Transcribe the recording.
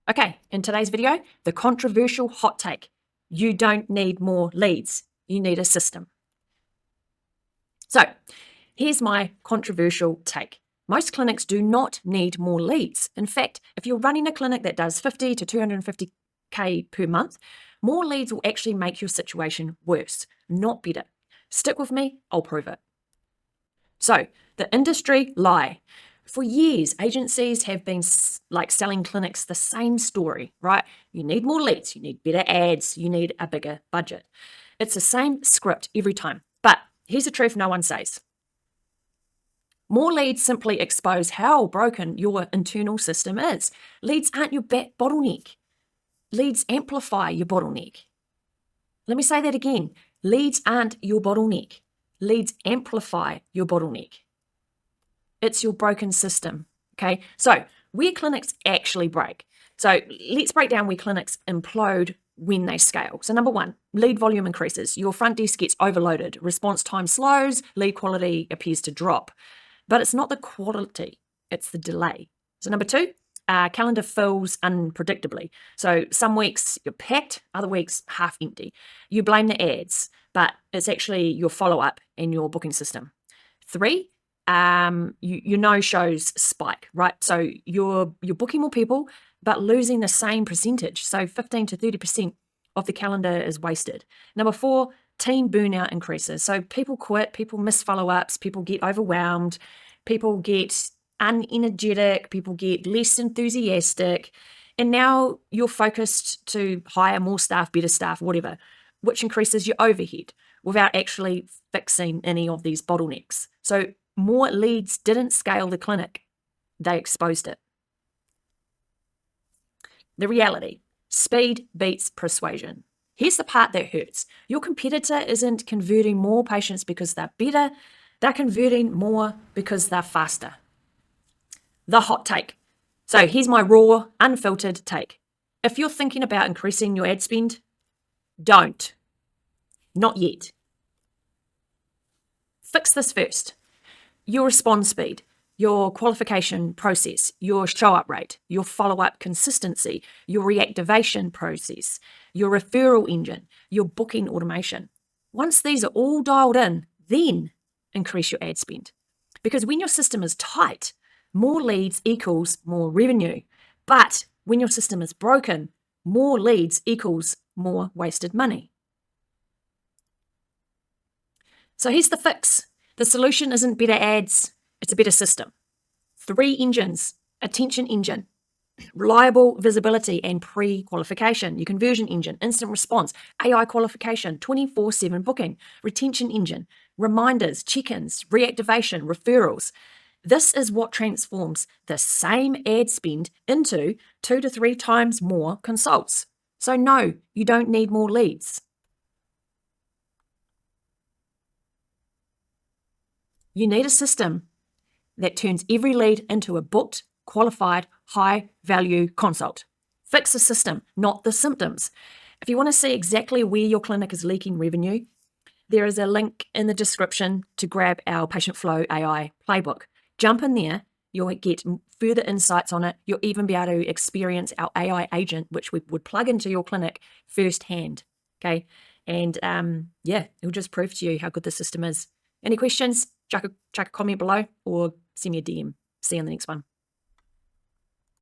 Okay, in today's video, the controversial hot take. You don't need more leads. You need a system. So here's my controversial take. Most clinics do not need more leads. In fact, if you're running a clinic that does 50 to 250K per month, more leads will actually make your situation worse, not better. Stick with me, I'll prove it. So, the industry lie. For years, agencies have been selling clinics the same story, right? You need more leads, you need better ads, you need a bigger budget. It's the same script every time. But here's the truth no one says. More leads simply expose how broken your internal system is. Leads aren't your bottleneck. Leads amplify your bottleneck. Let me say that again. Leads aren't your bottleneck. Leads amplify your bottleneck. It's your broken system, okay? So where clinics actually break. So let's break down where clinics implode when they scale. So number one, lead volume increases. Your front desk gets overloaded. Response time slows. Lead quality appears to drop. But it's not the quality, it's the delay. So number two, calendar fills unpredictably. So some weeks you're packed, other weeks half empty. You blame the ads, but it's actually your follow-up and your booking system. Three, your no-shows spike, right? So you're booking more people, but losing the same percentage. So 15 to 30% of the calendar is wasted. Number four, team burnout increases. So people quit, people miss follow-ups, people get overwhelmed, people get unenergetic, people get less enthusiastic, and now you're focused to hire more staff, better staff, whatever, which increases your overhead without actually fixing any of these bottlenecks. So more leads didn't scale the clinic, they exposed it. The reality, speed beats persuasion. Here's the part that hurts. Your competitor isn't converting more patients because they're better, they're converting more because they're faster. The hot take. So here's my raw, unfiltered take. If you're thinking about increasing your ad spend, don't. Not yet. Fix this first. Your response speed, your qualification process, your show-up rate, your follow-up consistency, your reactivation process, your referral engine, your booking automation. Once these are all dialed in, then increase your ad spend. Because when your system is tight, more leads equals more revenue. But when your system is broken, more leads equals more wasted money. So here's the fix. The solution isn't better ads, it's a better system. 3 engines, attention engine, reliable visibility and pre-qualification, your conversion engine, instant response, AI qualification, 24/7 booking, retention engine, reminders, check-ins, reactivation, referrals. This is what transforms the same ad spend into 2 to 3 times more consults. So no, you don't need more leads. You need a system that turns every lead into a booked, qualified, high-value consult. Fix the system, not the symptoms. If you want to see exactly where your clinic is leaking revenue, there is a link in the description to grab our Patientflow AI playbook. Jump in there, you'll get further insights on it. You'll even be able to experience our AI agent, which we would plug into your clinic firsthand, okay? And it'll just prove to you how good the system is. Any questions? Chuck a comment below or send me a DM. See you on the next one.